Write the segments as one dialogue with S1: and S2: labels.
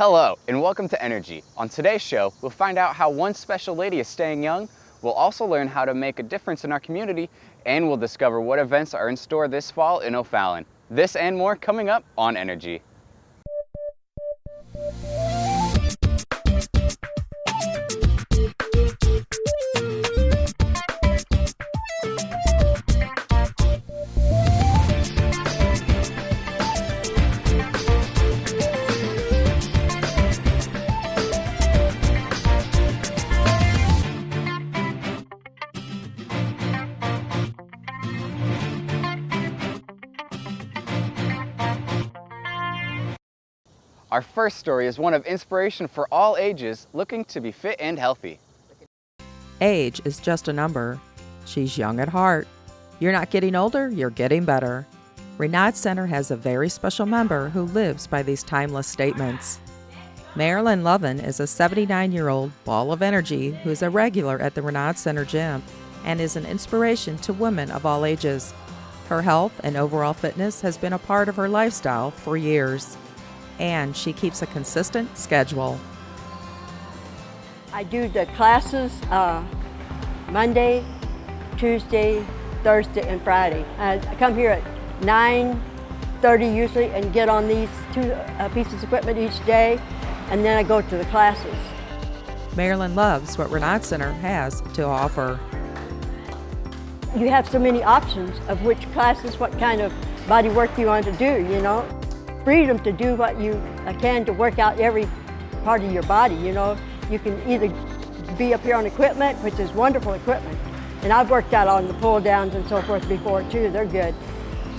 S1: Hello, and welcome to Energy. On today's show, we'll find out how one special lady is staying young, we'll also learn how to make a difference in our community, and we'll discover what events are in store this fall in O'Fallon. This and more coming up on Energy. Our first story is one of inspiration for all ages looking to be fit and healthy.
S2: Age is just a number. She's young at heart. You're not getting older, you're getting better. Renaud Center has a very special member who lives by these timeless statements. Marilyn Lovin is a 79-year-old ball of energy who's a regular at the Renaud Center gym and is an inspiration to women of all ages. Her health and overall fitness has been a part of her lifestyle for years, and she keeps a consistent schedule.
S3: I do the classes Monday, Tuesday, Thursday, and Friday. I come here at 9:30 usually and get on these two pieces of equipment each day, and then I go to the classes.
S2: Marilyn loves what Renaud Center has to offer.
S3: You have so many options of which classes, what kind of body work you want to do, you know. Freedom to do what you can to work out every part of your body, you know. You can either be up here on equipment, which is wonderful equipment, and I've worked out on the pull downs and so forth before too, they're good.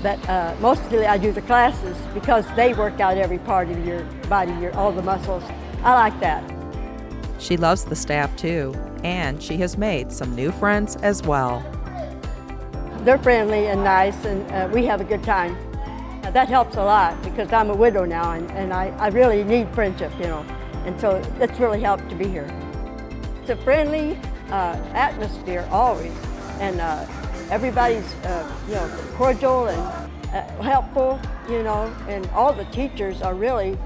S3: But mostly I do the classes because they work out every part of your body, all the muscles. I like that.
S2: She loves the staff too, and she has made some new friends as well.
S3: They're friendly and nice, and we have a good time. That helps a lot because I'm a widow now, and I really need friendship, you know, and so it's really helped to be here. It's a friendly atmosphere always, and everybody's you know, cordial and helpful, you know, and all the teachers are really,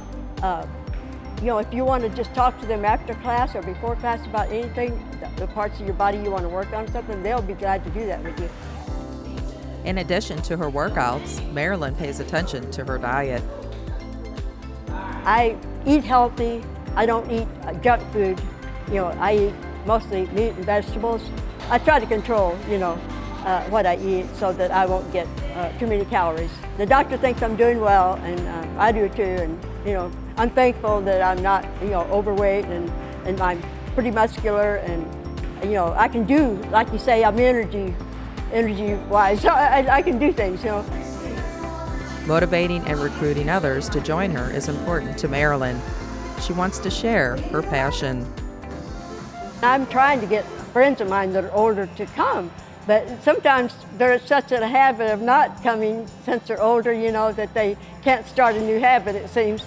S3: you know, if you want to just talk to them after class or before class about anything, the parts of your body you want to work on something, they'll be glad to do that with you.
S2: In addition to her workouts, Marilyn pays attention to her diet.
S3: I eat healthy. I don't eat junk food. You know, I eat mostly meat and vegetables. I try to control, you know, what I eat so that I won't get too many calories. The doctor thinks I'm doing well, and I do too. And you know, I'm thankful that I'm not, you know, overweight, and I'm pretty muscular, and you know, I can do, like you say, I'm energy-wise. I can do things, you know.
S2: Motivating and recruiting others to join her is important to Marilyn. She wants to share her passion.
S3: I'm trying to get friends of mine that are older to come, but sometimes they're such a habit of not coming since they're older, you know, that they can't start a new habit, it seems.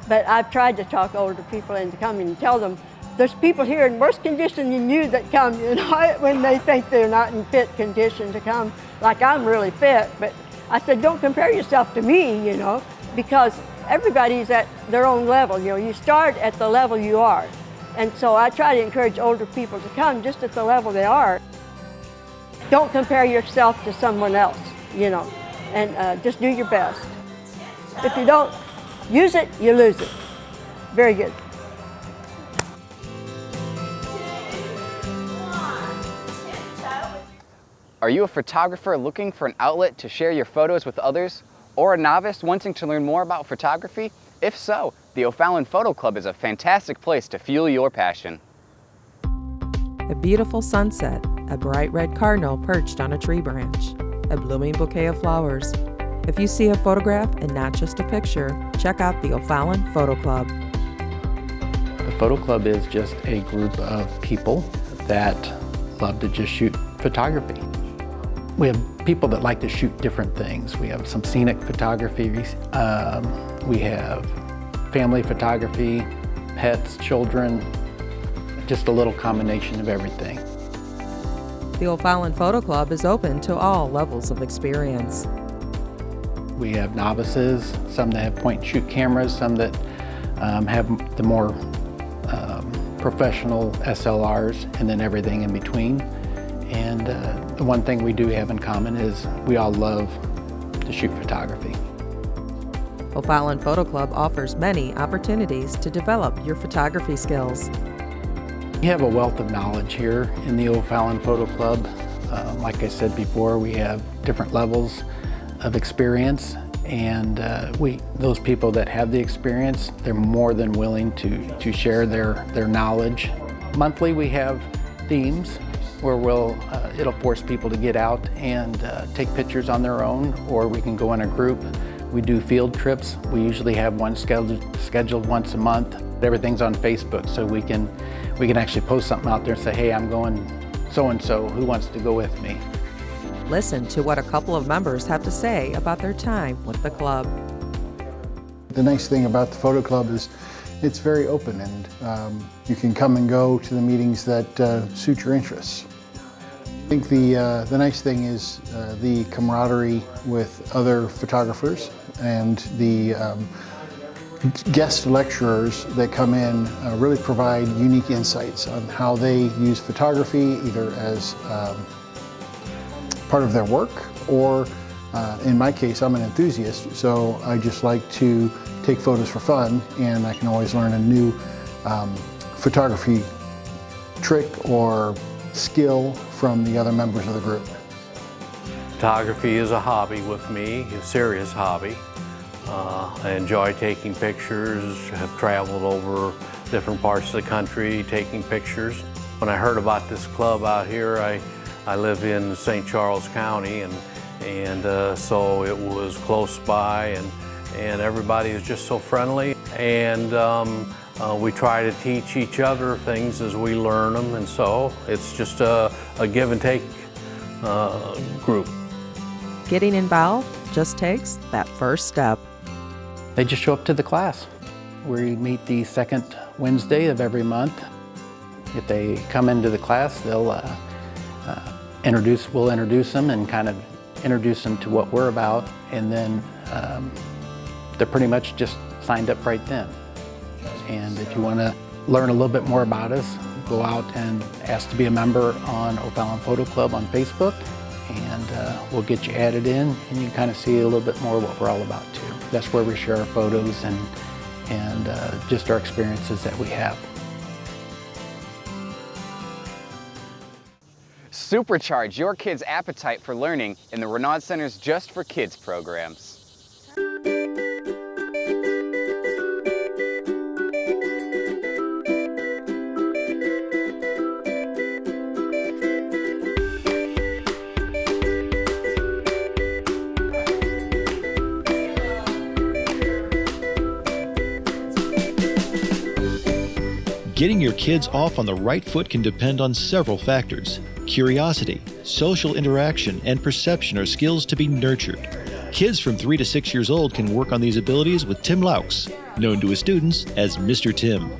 S3: But I've tried to talk older people into coming and tell them there's people here in worse condition than you that come, you know, when they think they're not in fit condition to come, like I'm really fit. But I said, don't compare yourself to me, you know, because everybody's at their own level. You know, you start at the level you are. And so I try to encourage older people to come just at the level they are. Don't compare yourself to someone else, you know, and just do your best. If you don't use it, you lose it. Very good.
S1: Are you a photographer looking for an outlet to share your photos with others? Or a novice wanting to learn more about photography? If so, the O'Fallon Photo Club is a fantastic place to fuel your passion.
S2: A beautiful sunset, a bright red cardinal perched on a tree branch, a blooming bouquet of flowers. If you see a photograph and not just a picture, check out the O'Fallon Photo Club.
S4: The Photo Club is just a group of people that love to just shoot photography. We have people that like to shoot different things. We have some scenic photography, we have family photography, pets, children, just a little combination of everything.
S2: The O'Fallon Photo Club is open to all levels of experience.
S4: We have novices, some that have point and shoot cameras, some that have the more professional SLRs, and then everything in between. And the one thing we do have in common is we all love to shoot photography.
S2: O'Fallon Photo Club offers many opportunities to develop your photography skills.
S4: We have a wealth of knowledge here in the O'Fallon Photo Club. Like I said before, we have different levels of experience, and those people that have the experience, they're more than willing to share their knowledge. Monthly we have themes where it'll force people to get out and take pictures on their own, or we can go in a group. We do field trips. We usually have one scheduled once a month. Everything's on Facebook, so we can actually post something out there and say, hey, I'm going so-and-so, who wants to go with me?
S2: Listen to what a couple of members have to say about their time with the club.
S5: The nice thing about the photo club is it's very open, and you can come and go to the meetings that suit your interests. I think the nice thing is the camaraderie with other photographers, and the guest lecturers that come in really provide unique insights on how they use photography, either as part of their work, or in my case, I'm an enthusiast, so I just like to take photos for fun, and I can always learn a new photography trick or skill from the other members of the group.
S6: Photography is a hobby with me, a serious hobby. I enjoy taking pictures, have traveled over different parts of the country taking pictures. When I heard about this club out here, I live in St. Charles County, and so it was close by, and everybody is just so friendly, and we try to teach each other things as we learn them, and so it's just a give and take group.
S2: Getting involved just takes that first step.
S4: They just show up to the class. We meet the second Wednesday of every month. If they come into the class, we'll introduce them and kind of introduce them to what we're about, and then they're pretty much just signed up right then. And if you want to learn a little bit more about us, go out and ask to be a member on O'Fallon Photo Club on Facebook, and we'll get you added in, and you can kind of see a little bit more what we're all about too. That's where we share our photos and just our experiences that we have.
S1: Supercharge your kids' appetite for learning in the Renaud Center's Just for Kids programs.
S7: Getting your kids off on the right foot can depend on several factors. Curiosity, social interaction, and perception are skills to be nurtured. Kids from 3 to 6 years old can work on these abilities with Tim Laux, known to his students as Mr. Tim.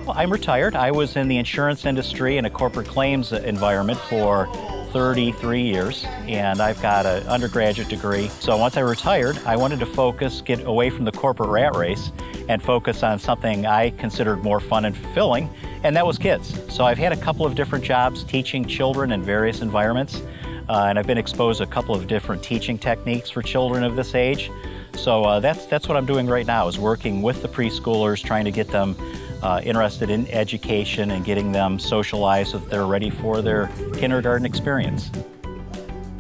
S8: Well, I'm retired. I was in the insurance industry in a corporate claims environment for 33 years, and I've got an undergraduate degree. So once I retired, I wanted to get away from the corporate rat race and focus on something I considered more fun and fulfilling, and that was kids. So I've had a couple of different jobs teaching children in various environments, and I've been exposed to a couple of different teaching techniques for children of this age. So that's what I'm doing right now, is working with the preschoolers, trying to get them interested in education and getting them socialized so that they're ready for their kindergarten experience.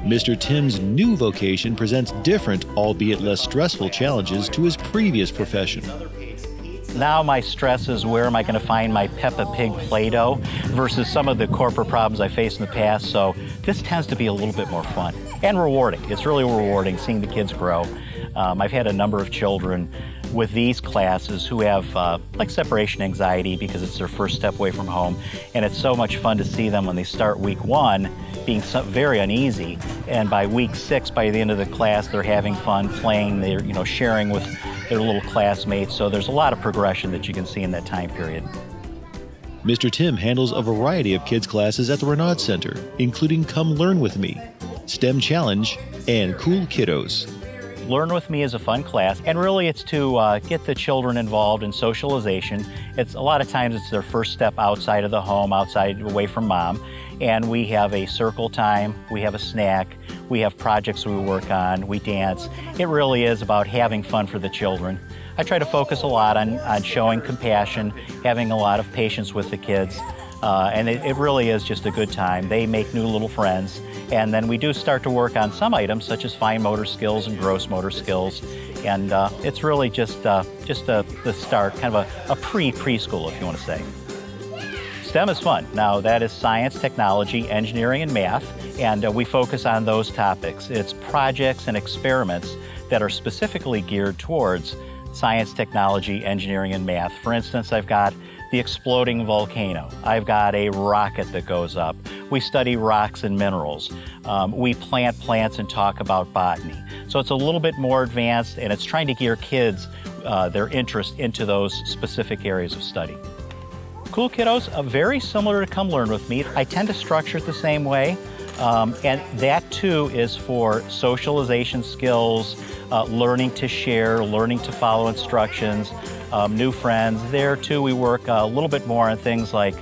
S7: Mr. Tim's new vocation presents different, albeit less stressful, challenges to his previous profession.
S8: Now my stress is, where am I going to find my Peppa Pig Play-Doh versus some of the corporate problems I faced in the past. So this tends to be a little bit more fun and rewarding. It's really rewarding seeing the kids grow. I've had a number of children with these classes who have like separation anxiety because it's their first step away from home, and it's so much fun to see them when they start week 1 being very uneasy, and by week 6, by the end of the class, they're having fun playing, they're sharing with their little classmates. So there's a lot of progression that you can see in that time period.
S7: Mr. Tim handles a variety of kids classes at the Renaud Center, including Come Learn With Me, STEM Challenge, and Cool Kiddos.
S8: Learn With Me is a fun class, and really it's to get the children involved in socialization. It's a lot of times it's their first step outside of the home, outside away from mom. And we have a circle time, we have a snack, we have projects we work on, we dance. It really is about having fun for the children. I try to focus a lot on showing compassion, having a lot of patience with the kids, and it really is just a good time. They make new little friends, and then we do start to work on some items such as fine motor skills and gross motor skills, and it's really just the start, kind of a preschool, if you want to say. STEM is fun. Now that is science, technology, engineering, and math, and we focus on those topics. It's projects and experiments that are specifically geared towards science, technology, engineering, and math. For instance, I've got the exploding volcano. I've got a rocket that goes up. We study rocks and minerals. We plant plants and talk about botany. So it's a little bit more advanced, and it's trying to gear kids, their interest into those specific areas of study. Cool kiddos, very similar to Come Learn With Me. I tend to structure it the same way, and that too is for socialization skills, learning to share, learning to follow instructions, new friends. There too we work a little bit more on things like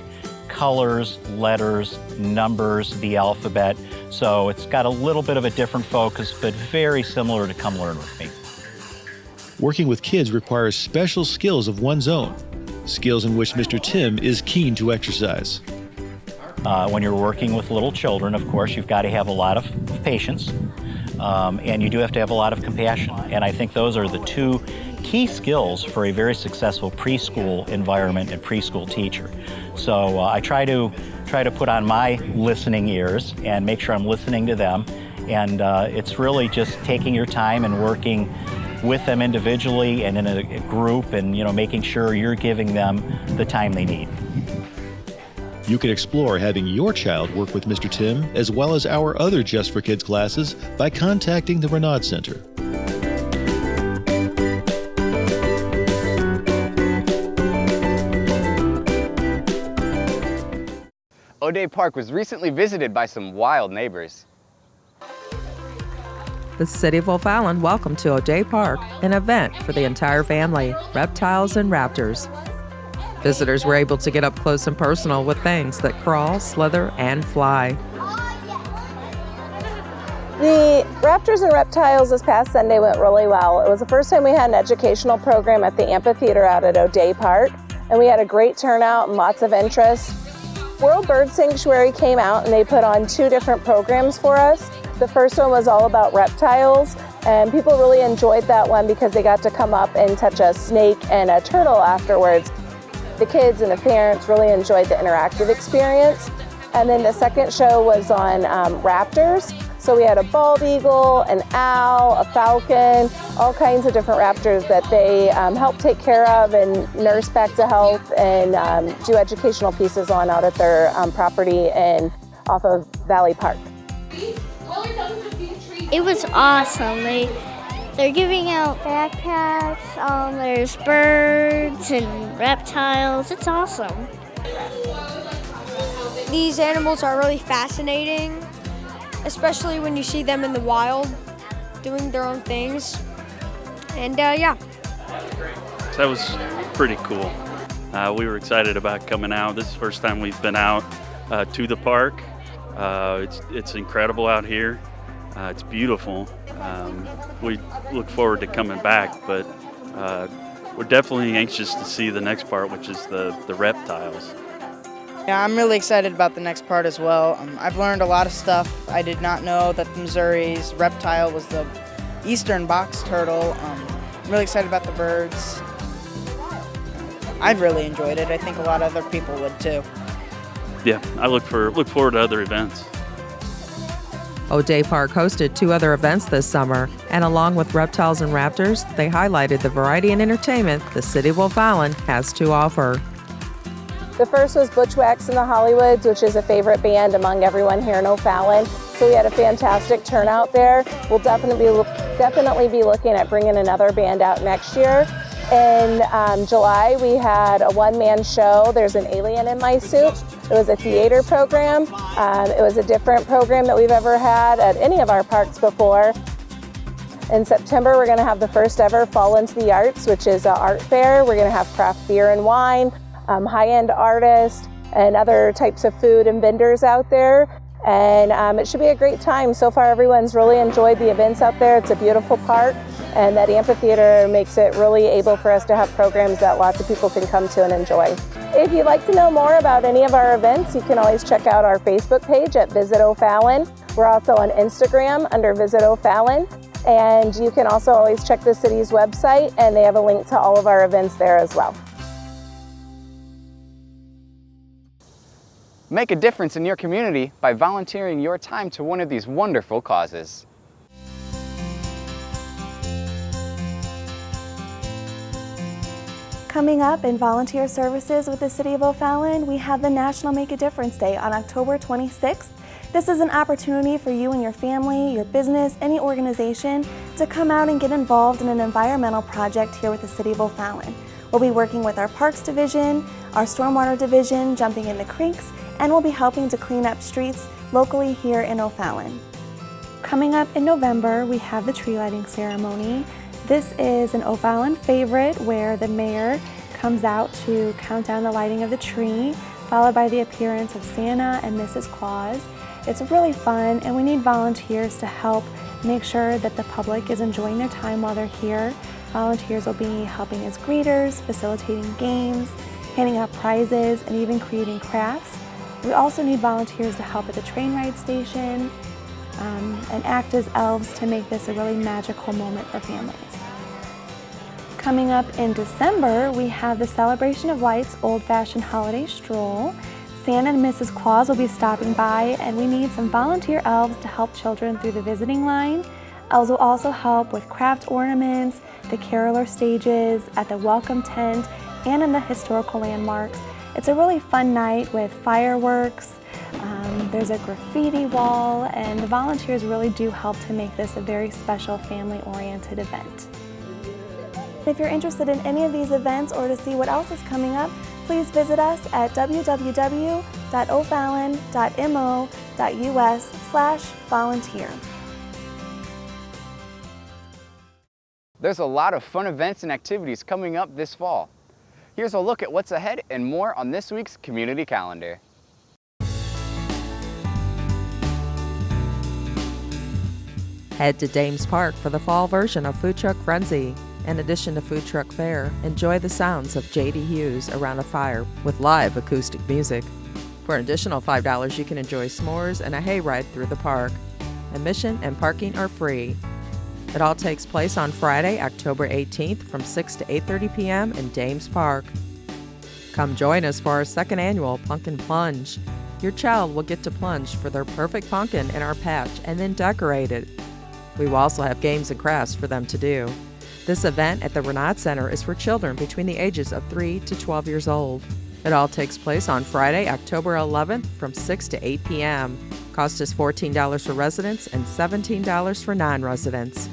S8: colors, letters, numbers, the alphabet. So it's got a little bit of a different focus, but very similar to Come Learn With Me.
S7: Working with kids requires special skills of one's own, skills in which Mr. Tim is keen to exercise.
S8: When you're working with little children, of course, you've got to have a lot of patience, and you do have to have a lot of compassion. And I think those are the two key skills for a very successful preschool environment and preschool teacher. So I try to put on my listening ears and make sure I'm listening to them. And it's really just taking your time and working with them individually and in a group, and making sure you're giving them the time they need.
S7: You can explore having your child work with Mr. Tim, as well as our other Just for Kids classes, by contacting the Renaud Center.
S1: O'Day Park was recently visited by some wild neighbors.
S2: The City of O'Fallon welcomed to O'Day Park an event for the entire family, reptiles and raptors. Visitors were able to get up close and personal with things that crawl, slither, and fly.
S9: The raptors and reptiles this past Sunday went really well. It was the first time we had an educational program at the amphitheater out at O'Day Park, and we had a great turnout and lots of interest. World Bird Sanctuary came out and they put on 2 different programs for us. The first one was all about reptiles, and people really enjoyed that one because they got to come up and touch a snake and a turtle afterwards. The kids and the parents really enjoyed the interactive experience. And then the second show was on raptors. So we had a bald eagle, an owl, a falcon, all kinds of different raptors that they help take care of and nurse back to health and do educational pieces on out at their property and off of Valley Park.
S10: It was awesome. They're giving out backpacks, there's birds and reptiles. It's awesome.
S11: These animals are really fascinating, especially when you see them in the wild doing their own things. And yeah.
S12: That was pretty cool. We were excited about coming out. This is the first time we've been out to the park. It's incredible out here. It's beautiful. We look forward to coming back, but we're definitely anxious to see the next part, which is the reptiles.
S13: Yeah, I'm really excited about the next part as well. I've learned a lot of stuff. I did not know that Missouri's reptile was the eastern box turtle. I'm really excited about the birds. I've really enjoyed it. I think a lot of other people would too.
S12: Yeah, I look forward to other events.
S2: O'Day Park hosted 2 other events this summer, and along with reptiles and raptors, they highlighted the variety and entertainment the City of O'Fallon has to offer.
S9: The first was Bushwhacks and the Hollywoods, which is a favorite band among everyone here in O'Fallon. So we had a fantastic turnout there. We'll definitely be looking at bringing another band out next year. In July, we had a one-man show. There's an alien in my suit. It was a theater program. It was a different program that we've ever had at any of our parks before. In September, we're going to have the first ever Fall Into the Arts, which is an art fair. We're going to have craft beer and wine, high-end artists, and other types of food and vendors out there. And it should be a great time. So far, everyone's really enjoyed the events out there. It's a beautiful park, and that amphitheater makes it really able for us to have programs that lots of people can come to and enjoy. If you'd like to know more about any of our events, you can always check out our Facebook page at Visit O'Fallon. We're also on Instagram under Visit O'Fallon. And you can also always check the city's website, and they have a link to all of our events there as well.
S1: Make a difference in your community by volunteering your time to one of these wonderful causes.
S14: Coming up in volunteer services with the City of O'Fallon, we have the National Make a Difference Day on October 26th. This is an opportunity for you and your family, your business, any organization to come out and get involved in an environmental project here with the City of O'Fallon. We'll be working with our Parks Division, our Stormwater Division, jumping in the creeks, and we'll be helping to clean up streets locally here in O'Fallon. Coming up in November, we have the tree lighting ceremony. This is an O'Fallon favorite where the mayor comes out to count down the lighting of the tree, followed by the appearance of Santa and Mrs. Claus. It's really fun, and we need volunteers to help make sure that the public is enjoying their time while they're here. Volunteers will be helping as greeters, facilitating games, handing out prizes, and even creating crafts. We also need volunteers to help at the train ride station and act as elves to make this a really magical moment for families. Coming up in December, we have the Celebration of Lights Old-Fashioned Holiday Stroll. Santa and Mrs. Claus will be stopping by, and we need some volunteer elves to help children through the visiting line. Elves will also help with craft ornaments, the caroler stages, at the welcome tent, and in the historical landmarks. It's a really fun night with fireworks, there's a graffiti wall, and the volunteers really do help to make this a very special family-oriented event. If you're interested in any of these events or to see what else is coming up, please visit us at www.ofallon.mo.us/volunteer.
S1: There's a lot of fun events and activities coming up this fall. Here's a look at what's ahead and more on this week's community calendar.
S2: Head to Dames Park for the fall version of Food Truck Frenzy. In addition to Food Truck Fair, enjoy the sounds of J.D. Hughes around a fire with live acoustic music. For an additional $5, you can enjoy s'mores and a hayride through the park. Admission and parking are free. It all takes place on Friday, October 18th from 6 to 8:30 p.m. in Dames Park. Come join us for our second annual Pumpkin Plunge. Your child will get to plunge for their perfect pumpkin in our patch and then decorate it. We will also have games and crafts for them to do. This event at the Renaud Center is for children between the ages of 3 to 12 years old. It all takes place on Friday, October 11th from 6 to 8 p.m. Cost is $14 for residents and $17 for non-residents.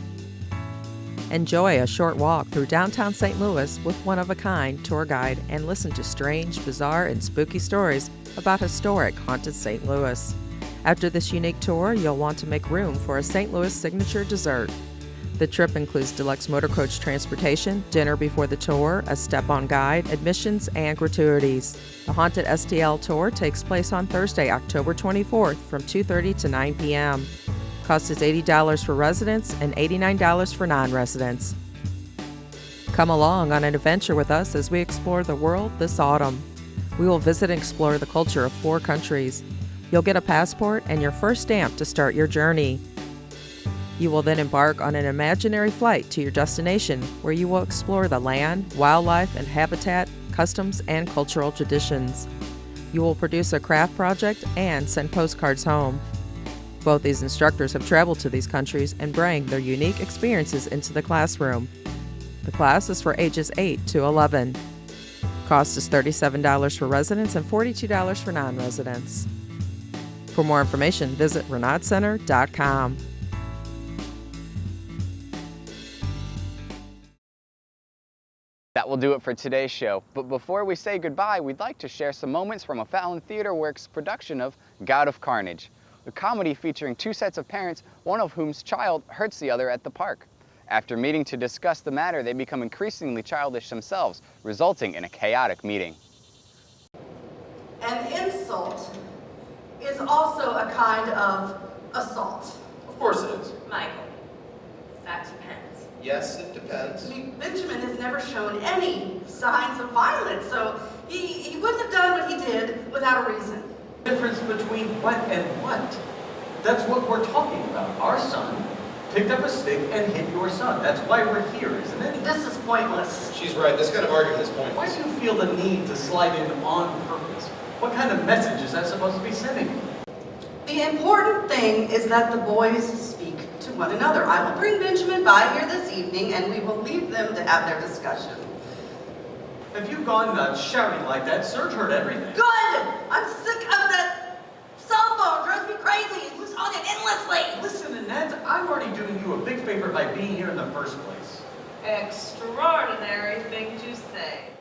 S2: Enjoy a short walk through downtown St. Louis with one-of-a-kind tour guide and listen to strange, bizarre, and spooky stories about historic haunted St. Louis. After this unique tour, you'll want to make room for a St. Louis signature dessert. The trip includes deluxe motor coach transportation, dinner before the tour, a step-on guide, admissions, and gratuities. The Haunted STL Tour takes place on Thursday, October 24th from 2:30 to 9 p.m. Cost is $80 for residents and $89 for non-residents. Come along on an adventure with us as we explore the world this autumn. We will visit and explore the culture of 4 countries. You'll get a passport and your first stamp to start your journey. You will then embark on an imaginary flight to your destination where you will explore the land, wildlife, and habitat, customs, and cultural traditions. You will produce a craft project and send postcards home. Both these instructors have traveled to these countries and bring their unique experiences into the classroom. The class is for ages 8 to 11. Cost is $37 for residents and $42 for non-residents. For more information, visit RenaudCenter.com.
S1: That will do it for today's show, but before we say goodbye, we'd like to share some moments from O'Fallon Theater Works' production of God of Carnage, a comedy featuring 2 sets of parents, one of whom's child hurts the other at the park. After meeting to discuss the matter, they become increasingly childish themselves, resulting in a chaotic meeting.
S15: An insult is also a kind of assault.
S16: Of course it is.
S15: Michael, that depends.
S16: Yes, it depends.
S15: I mean, Benjamin has never shown any signs of violence, so he wouldn't have done what he did without a reason.
S16: The difference between what and what? That's what we're talking about. Our son picked up a stick and hit your son. That's why we're here, isn't it?
S15: This is pointless.
S16: She's right. This kind of argument is pointless. Why do you feel the need to slide in on purpose? What kind of message is that supposed to be sending?
S15: The important thing is that the boys speak to one another. I will bring Benjamin by here this evening and we will leave them to have their discussion.
S16: Have you gone nuts shouting like that? Serge heard everything.
S15: Good! I'm sick of that cell phone. It drives me crazy. It was on it endlessly.
S16: Listen, Annette, I'm already doing you a big favor by being here in the first place.
S17: Extraordinary thing to say.